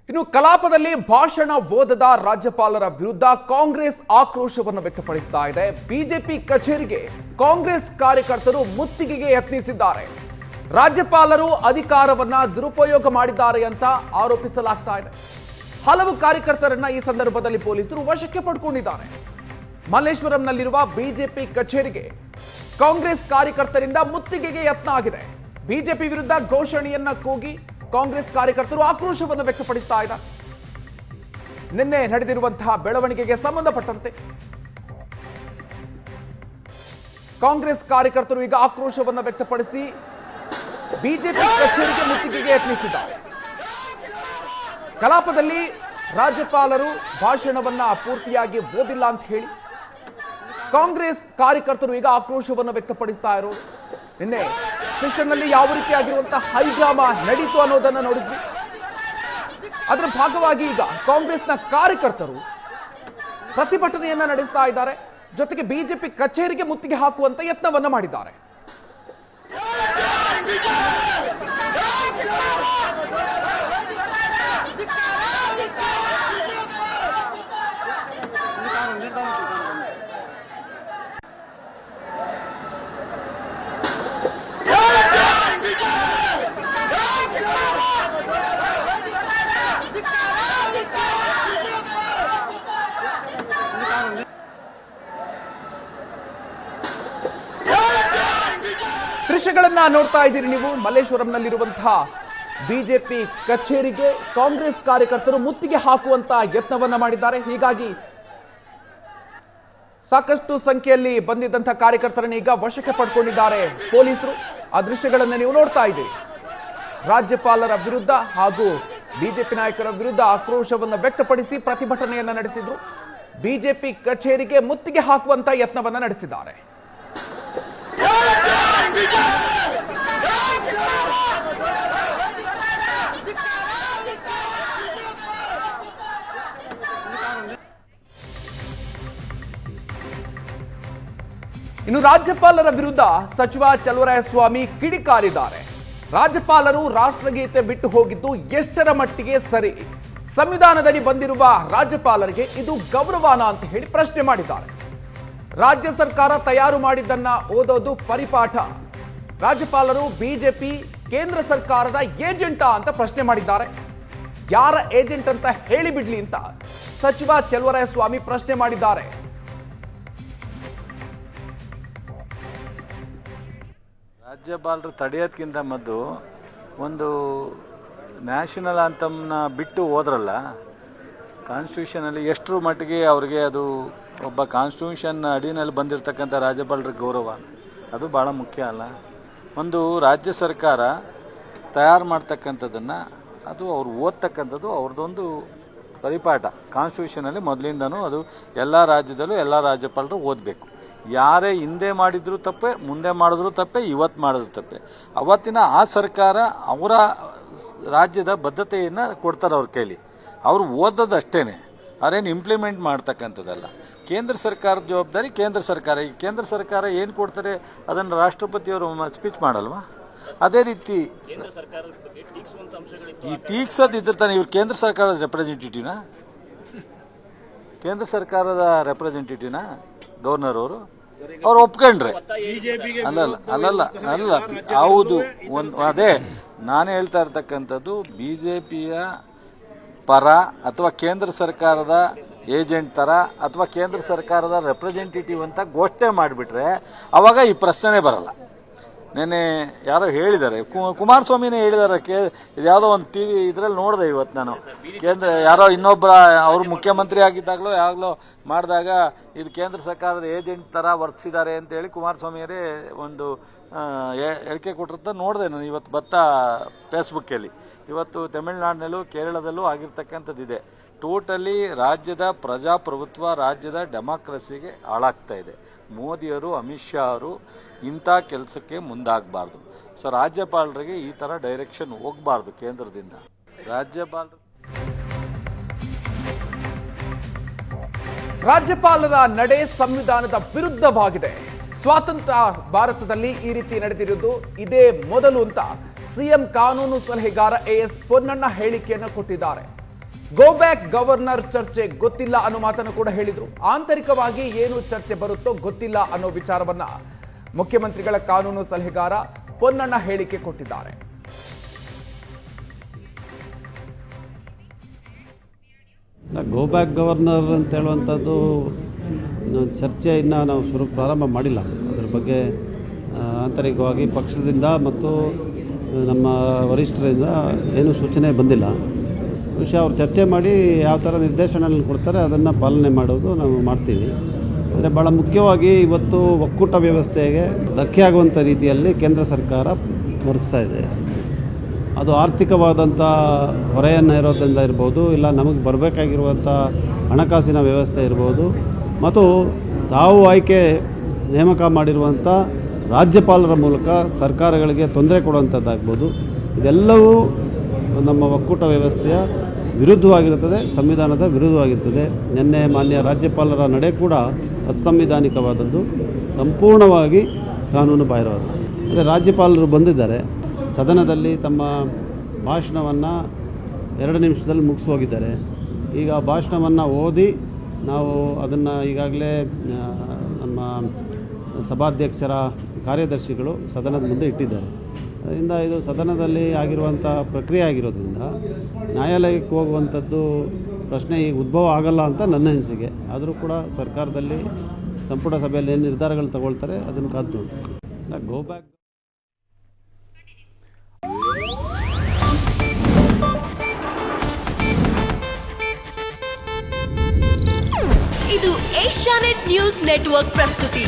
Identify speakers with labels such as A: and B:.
A: ಇನ್ನು ಕಲಾಪದಲ್ಲಿ ಭಾಷಣ ಓದದ ರಾಜ್ಯಪಾಲರ ವಿರುದ್ಧ ಕಾಂಗ್ರೆಸ್ ಆಕ್ರೋಶವನ್ನು ವ್ಯಕ್ತಪಡಿಸ್ತಾ ಇದೆ. ಬಿಜೆಪಿ ಕಚೇರಿಗೆ ಕಾಂಗ್ರೆಸ್ ಕಾರ್ಯಕರ್ತರು ಮುತ್ತಿಗೆಗೆ ಯತ್ನಿಸಿದ್ದಾರೆ. ರಾಜ್ಯಪಾಲರು ಅಧಿಕಾರವನ್ನ ದುರುಪಯೋಗ ಮಾಡಿದ್ದಾರೆ ಅಂತ ಆರೋಪಿಸಲಾಗ್ತಾ ಇದೆ. ಹಲವು ಕಾರ್ಯಕರ್ತರನ್ನ ಈ ಸಂದರ್ಭದಲ್ಲಿ ಪೊಲೀಸರು ವಶಕ್ಕೆ ಪಡ್ಕೊಂಡಿದ್ದಾರೆ. ಮಲ್ಲೇಶ್ವರಂನಲ್ಲಿರುವ ಬಿಜೆಪಿ ಕಚೇರಿಗೆ ಕಾಂಗ್ರೆಸ್ ಕಾರ್ಯಕರ್ತರಿಂದ ಮುತ್ತಿಗೆಗೆ ಯತ್ನ ಆಗಿದೆ. ಬಿಜೆಪಿ ವಿರುದ್ಧ ಘೋಷಣೆಯನ್ನ ಕೂಗಿ ಕಾಂಗ್ರೆಸ್ ಕಾರ್ಯಕರ್ತರು ಆಕ್ರೋಶವನ್ನು ವ್ಯಕ್ತಪಡಿಸ್ತಾ ಇದ್ದಾರೆ. ನಿನ್ನೆ ನಡೆದಿರುವಂತಹ ಬೆಳವಣಿಗೆಗೆ ಸಂಬಂಧಪಟ್ಟಂತೆ ಕಾಂಗ್ರೆಸ್ ಕಾರ್ಯಕರ್ತರು ಈಗ ಆಕ್ರೋಶವನ್ನು ವ್ಯಕ್ತಪಡಿಸಿ ಬಿಜೆಪಿ ಕಚೇರಿಗೆ ಮುತ್ತಿಗೆಗೆ ಯತ್ನಿಸಿದ್ದಾರೆ. ಕಲಾಪದಲ್ಲಿ ರಾಜ್ಯಪಾಲರು ಭಾಷಣವನ್ನ ಪೂರ್ತಿಯಾಗಿ ಓದಿಲ್ಲ ಅಂತ ಹೇಳಿ ಕಾಂಗ್ರೆಸ್ ಕಾರ್ಯಕರ್ತರು ಈಗ ಆಕ್ರೋಶವನ್ನು ವ್ಯಕ್ತಪಡಿಸ್ತಾ ಇರೋರು. ನಿನ್ನೆ ಸೆಷನ್ನಲ್ಲಿ ಯಾವ ರೀತಿಯಾಗಿರುವಂತಹ ಹೈಡ್ರಾಮಾ ನಡೀತು ಅನ್ನೋದನ್ನ ನೋಡಿದ್ವಿ. ಅದರ ಭಾಗವಾಗಿ ಈಗ ಕಾಂಗ್ರೆಸ್ನ ಕಾರ್ಯಕರ್ತರು ಪ್ರತಿಭಟನೆಯನ್ನ ನಡೆಸ್ತಾ ಇದ್ದಾರೆ. ಜೊತೆಗೆ ಬಿಜೆಪಿ ಕಚೇರಿಗೆ ಮುತ್ತಿಗೆ ಹಾಕುವಂತ ಯತ್ನವನ್ನ ಮಾಡಿದ್ದಾರೆ. ದೃಶ್ಯಗಳನ್ನ ನೋಡ್ತಾ ಇದ್ದೀರಿ ನೀವು. ಮಲ್ಲೇಶ್ವರಂನಲ್ಲಿರುವಂತಹ ಬಿಜೆಪಿ ಕಚೇರಿಗೆ ಕಾಂಗ್ರೆಸ್ ಕಾರ್ಯಕರ್ತರು ಮುತ್ತಿಗೆ ಹಾಕುವಂತ ಯತ್ನವನ್ನ ಮಾಡಿದ್ದಾರೆ. ಹೀಗಾಗಿ ಸಾಕಷ್ಟು ಸಂಖ್ಯೆಯಲ್ಲಿ ಬಂದಿದ್ದಂತಹ ಕಾರ್ಯಕರ್ತರನ್ನ ಈಗ ವಶಕ್ಕೆ ಪಡ್ಕೊಂಡಿದ್ದಾರೆ ಪೊಲೀಸರು. ಆ ದೃಶ್ಯಗಳನ್ನ ನೀವು ನೋಡ್ತಾ ಇದ್ದೀರಿ. ರಾಜ್ಯಪಾಲರ ವಿರುದ್ಧ ಹಾಗೂ ಬಿಜೆಪಿ ನಾಯಕರ ವಿರುದ್ಧ ಆಕ್ರೋಶವನ್ನು ವ್ಯಕ್ತಪಡಿಸಿ ಪ್ರತಿಭಟನೆಯನ್ನ ನಡೆಸಿದ್ರು. ಬಿಜೆಪಿ ಕಚೇರಿಗೆ ಮುತ್ತಿಗೆ ಹಾಕುವಂತ ಯತ್ನವನ್ನ ನಡೆಸಿದ್ದಾರೆ. ಇನ್ನು ರಾಜ್ಯಪಾಲರ ವಿರುದ್ಧ ಸಚಿವ ಚಲುವರಾಯಸ್ವಾಮಿ ಕಿಡಿಕಾರಿದ್ದಾರೆ. ರಾಜ್ಯಪಾಲರು ರಾಷ್ಟ್ರಗೀತೆ ಬಿಟ್ಟು ಹೋಗಿದ್ದು ಎಷ್ಟರ ಮಟ್ಟಿಗೆ ಸರಿ? ಸಂವಿಧಾನದಡಿ ಬಂದಿರುವ ರಾಜ್ಯಪಾಲರಿಗೆ ಇದು ಗೌರವನ ಅಂತ ಹೇಳಿ ಪ್ರಶ್ನೆ ಮಾಡಿದ್ದಾರೆ. ರಾಜ್ಯ ಸರ್ಕಾರ ತಯಾರು ಮಾಡಿದ್ದನ್ನ ಓದೋದು ಪರಿಪಾಠ. ರಾಜ್ಯಪಾಲರು ಬಿಜೆಪಿ ಕೇಂದ್ರ ಸರ್ಕಾರದ ಏಜೆಂಟಾ ಅಂತ ಪ್ರಶ್ನೆ ಮಾಡಿದ್ದಾರೆ. ಯಾರ ಏಜೆಂಟ್ ಅಂತ ಹೇಳಿಬಿಡ್ಲಿ ಅಂತ ಸಚಿವ ಚಲುವರಾಯಸ್ವಾಮಿ ಪ್ರಶ್ನೆ ಮಾಡಿದ್ದಾರೆ.
B: ರಾಜ್ಯಪಾಲರು ತಡೆಯೋದಕ್ಕಿಂತ ಮೊದಲು ಒಂದು ನ್ಯಾಷನಲ್ ಆಂಥಮ್ನ ಬಿಟ್ಟು ಹೋದ್ರಲ್ಲ, ಕಾನ್ಸ್ಟಿಟ್ಯೂಷನಲ್ಲಿ ಎಷ್ಟರ ಮಟ್ಟಿಗೆ ಅವ್ರಿಗೆ ಅದು ಒಬ್ಬ ಕಾನ್ಸ್ಟಿಟ್ಯೂಷನ್ ಅಡಿನಲ್ಲಿ ಬಂದಿರತಕ್ಕಂಥ ರಾಜ್ಯಪಾಲರಿಗೆ ಗೌರವ, ಅದು ಭಾಳ ಮುಖ್ಯ ಅಲ್ಲ. ಒಂದು ರಾಜ್ಯ ಸರ್ಕಾರ ತಯಾರು ಮಾಡ್ತಕ್ಕಂಥದ್ದನ್ನು ಅದು ಅವ್ರು ಓದ್ತಕ್ಕಂಥದ್ದು ಅವ್ರದ್ದೊಂದು ಪರಿಪಾಠ. ಕಾನ್ಸ್ಟಿಟ್ಯೂಷನಲ್ಲಿ ಮೊದಲಿಂದನೂ ಅದು ಎಲ್ಲ ರಾಜ್ಯದಲ್ಲೂ ಎಲ್ಲ ರಾಜ್ಯಪಾಲರು ಓದಬೇಕು. ಯಾರೇ ಹಿಂದೆ ಮಾಡಿದ್ರು ತಪ್ಪೆ, ಮುಂದೆ ಮಾಡಿದ್ರು ತಪ್ಪೆ, ಇವತ್ತು ಮಾಡಿದ್ರು ತಪ್ಪೆ. ಅವತ್ತಿನ ಆ ಸರ್ಕಾರ ಅವರ ರಾಜ್ಯದ ಬದ್ಧತೆಯನ್ನು ಕೊಡ್ತಾರೆ ಅವ್ರ ಕೈಲಿ. ಅವರು ಓದೋದು ಅಷ್ಟೇನೆ, ಅವರೇನು ಇಂಪ್ಲಿಮೆಂಟ್ ಮಾಡ್ತಕ್ಕಂಥದ್ದಲ್ಲ. ಕೇಂದ್ರ ಸರ್ಕಾರದ ಜವಾಬ್ದಾರಿ ಕೇಂದ್ರ ಸರ್ಕಾರ. ಈ ಕೇಂದ್ರ ಸರ್ಕಾರ ಏನು ಕೊಡ್ತಾರೆ ಅದನ್ನು ರಾಷ್ಟ್ರಪತಿಯವರು ಸ್ಪೀಚ್ ಮಾಡಲ್ವಾ? ಅದೇ ರೀತಿ ಈ ಟೀಕ್ಸೋದು ಇದ್ರ ತಾನೆ. ಇವ್ರು ಕೇಂದ್ರ ಸರ್ಕಾರದ ರೆಪ್ರೆಸೆಂಟೇಟಿವ್ನಾ? ಕೇಂದ್ರ ಸರ್ಕಾರದ ರೆಪ್ರೆಸೆಂಟೇಟಿವ್ನಾ ಗವರ್ನರ್ ಅವರು? ಅವ್ರು ಒಪ್ಕೊಂಡ್ರೆ ಅಲ್ಲ ಹೌದು. ಅದೇ ನಾನು ಹೇಳ್ತಾ ಇರ್ತಕ್ಕಂಥದ್ದು, ಬಿಜೆಪಿಯ ಪರ ಅಥವಾ ಕೇಂದ್ರ ಸರ್ಕಾರದ ಏಜೆಂಟ್ ತರ ಅಥವಾ ಕೇಂದ್ರ ಸರ್ಕಾರದ ರೆಪ್ರೆಸೆಂಟೇಟಿವ್ ಅಂತ ಘೋಷಣೆ ಮಾಡಿಬಿಟ್ರೆ ಅವಾಗ ಈ ಪ್ರಶ್ನೆ ಬರಲ್ಲ. ನೆನ್ನೆ ಯಾರೋ ಹೇಳಿದ್ದಾರೆ, ಕುಮಾರಸ್ವಾಮಿನೇ ಹೇಳಿದ್ದಾರೆ. ಇದ್ಯಾವುದೋ ಒಂದು ಟಿವಿ ಇದರಲ್ಲಿ ನೋಡಿದೆ ಇವತ್ತು ನಾನು. ಕೇಂದ್ರ ಯಾರೋ ಇನ್ನೊಬ್ಬರ ಅವರು ಮುಖ್ಯಮಂತ್ರಿ ಆಗಿದ್ದಾಗಲೋ ಯಾವಾಗಲೋ ಮಾಡಿದಾಗ ಇದು ಕೇಂದ್ರ ಸರ್ಕಾರದ ಏಜೆಂಟ್ ತರ ವರ್ತಿಸಿದ್ದಾರೆ ಅಂತ ಹೇಳಿ ಕುಮಾರಸ್ವಾಮಿಯವರೇ ಒಂದು ಹೇಳಿಕೆ ಕೊಟ್ಟಿರ್ತ ನೋಡಿದೆ ನಾನು ಇವತ್ತು ಬತ್ತ ಫೇಸ್ಬುಕ್ಕಲ್ಲಿ. ಇವತ್ತು ತಮಿಳುನಾಡಿನಲ್ಲೂ ಕೇರಳದಲ್ಲೂ ಆಗಿರ್ತಕ್ಕಂಥದ್ದಿದೆ. ಟೋಟಲಿ ರಾಜ್ಯದ ಪ್ರಜಾಪ್ರಭುತ್ವ, ರಾಜ್ಯದ ಡೆಮಾಕ್ರಸಿಗೆ ಹಾಳಾಗ್ತಾ ಇದೆ. ಮೋದಿಯವರು, ಅಮಿತ್ ಶಾ ಅವರು ಇಂಥ ಕೆಲಸಕ್ಕೆ ಮುಂದಾಗಬಾರ್ದು. ಸೊ ರಾಜ್ಯಪಾಲರಿಗೆ ಈ ಥರ ಡೈರೆಕ್ಷನ್ ಹೋಗಬಾರ್ದು ಕೇಂದ್ರದಿಂದ.
A: ರಾಜ್ಯಪಾಲರ ನಡೆ ಸಂವಿಧಾನದ ವಿರುದ್ಧವಾಗಿದೆ. ಸ್ವಾತಂತ್ರ್ಯ ಭಾರತದಲ್ಲಿ ಈ ರೀತಿ ನಡೆದಿರುವುದು ಇದೇ ಮೊದಲು ಅಂತ ಸಿಎಂ ಕಾನೂನು ಸಲಹೆಗಾರ ಎಎಸ್ ಪೊನ್ನಣ್ಣ ಹೇಳಿಕೆಯನ್ನು ಕೊಟ್ಟಿದ್ದಾರೆ. ಗೋ ಬ್ಯಾಕ್ ಗವರ್ನರ್ ಚರ್ಚೆ ಗೊತ್ತಿಲ್ಲ ಅನ್ನೋ ಮಾತನ್ನು ಕೂಡ ಹೇಳಿದ್ರು. ಆಂತರಿಕವಾಗಿ ಏನು ಚರ್ಚೆ ಬರುತ್ತೋ ಗೊತ್ತಿಲ್ಲ ಅನ್ನೋ ವಿಚಾರವನ್ನ ಮುಖ್ಯಮಂತ್ರಿಗಳ ಕಾನೂನು ಸಲಹೆಗಾರ ಪೊನ್ನಣ್ಣ ಹೇಳಿಕೆ ಕೊಟ್ಟಿದ್ದಾರೆ.
C: ಗೋ ಬ್ಯಾಕ್ ಗವರ್ನರ್ ಅಂತ ಹೇಳುವಂಥದ್ದು ಚರ್ಚೆಯನ್ನು ನಾವು ಪ್ರಾರಂಭ ಮಾಡಿಲ್ಲ. ಅದರ ಬಗ್ಗೆ ಆಂತರಿಕವಾಗಿ ಪಕ್ಷದಿಂದ ಮತ್ತು ನಮ್ಮ ವರಿಷ್ಠರಿಂದ ಏನೂ ಸೂಚನೆ ಬಂದಿಲ್ಲ. ವಿಷಯ ಅವ್ರು ಚರ್ಚೆ ಮಾಡಿ ಯಾವ ಥರ ನಿರ್ದೇಶನಗಳನ್ನು ಕೊಡ್ತಾರೆ ಅದನ್ನು ಪಾಲನೆ ಮಾಡೋದು ನಾವು ಮಾಡ್ತೀವಿ. ಅಂದರೆ ಭಾಳ ಮುಖ್ಯವಾಗಿ ಇವತ್ತು ಒಕ್ಕೂಟ ವ್ಯವಸ್ಥೆಗೆ ಧಕ್ಕೆ ಆಗುವಂಥ ರೀತಿಯಲ್ಲಿ ಕೇಂದ್ರ ಸರ್ಕಾರ ವರ್ತಿಸ್ತಾ ಇದೆ. ಅದು ಆರ್ಥಿಕವಾದಂಥ ಹೊರೆಯನ್ನು ಇರೋದ್ರಿಂದ ಇರ್ಬೋದು, ಇಲ್ಲ ನಮಗೆ ಬರಬೇಕಾಗಿರುವಂಥ ಹಣಕಾಸಿನ ವ್ಯವಸ್ಥೆ ಇರ್ಬೋದು, ಮತ್ತು ತಾವು ನೇಮಕ ಮಾಡಿರುವಂಥ ರಾಜ್ಯಪಾಲರ ಮೂಲಕ ಸರ್ಕಾರಗಳಿಗೆ ತೊಂದರೆ ಕೊಡುವಂಥದ್ದಾಗ್ಬೋದು. ಇದೆಲ್ಲವೂ ನಮ್ಮ ಒಕ್ಕೂಟ ವ್ಯವಸ್ಥೆಯ ವಿರುದ್ಧವಾಗಿರುತ್ತದೆ, ಸಂವಿಧಾನದ ವಿರುದ್ಧವಾಗಿರ್ತದೆ. ನಿನ್ನೆ ಮಾನ್ಯ ರಾಜ್ಯಪಾಲರ ನಡೆ ಕೂಡ ಅಸಂವಿಧಾನಿಕವಾದದ್ದು, ಸಂಪೂರ್ಣವಾಗಿ ಕಾನೂನು ಬಾಹಿರವಾದದ್ದು. ಅದೇ ರಾಜ್ಯಪಾಲರು ಬಂದಿದ್ದಾರೆ, ಸದನದಲ್ಲಿ ತಮ್ಮ ಭಾಷಣವನ್ನು 2 ನಿಮಿಷದಲ್ಲಿ ಮುಗಿಸಿ ಹೋಗಿದ್ದಾರೆ. ಈಗ ಭಾಷಣವನ್ನು ಓದಿ ನಾವು ಅದನ್ನು ಈಗಾಗಲೇ ನಮ್ಮ ಸಭಾಧ್ಯಕ್ಷರ ಕಾರ್ಯದರ್ಶಿಗಳು ಸದನದ ಮುಂದೆ ಇಟ್ಟಿದ್ದಾರೆ. ಅದರಿಂದ ಇದು ಸದನದಲ್ಲಿ ಆಗಿರುವಂಥ ಪ್ರಕ್ರಿಯೆ ಆಗಿರೋದ್ರಿಂದ ನ್ಯಾಯಾಲಯಕ್ಕೆ ಹೋಗುವಂಥದ್ದು ಪ್ರಶ್ನೆ ಈಗ ಉದ್ಭವ ಆಗಲ್ಲ ಅಂತ ನನ್ನ ಅನಿಸಿಕೆ. ಆದರೂ ಕೂಡ ಸರ್ಕಾರದಲ್ಲಿ ಸಂಪುಟ ಸಭೆಯಲ್ಲಿ ಏನು ನಿರ್ಧಾರಗಳು ತಗೊಳ್ತಾರೆ ಅದನ್ನು ಕಾದು ನೋಡಬೇಕು. ಗೋ ಬ್ಯಾಕ್
D: ಇದು ಏಷ್ಯಾನೆಟ್ ನ್ಯೂಸ್ ನೆಟ್ವರ್ಕ್ ಪ್ರಸ್ತುತಿ.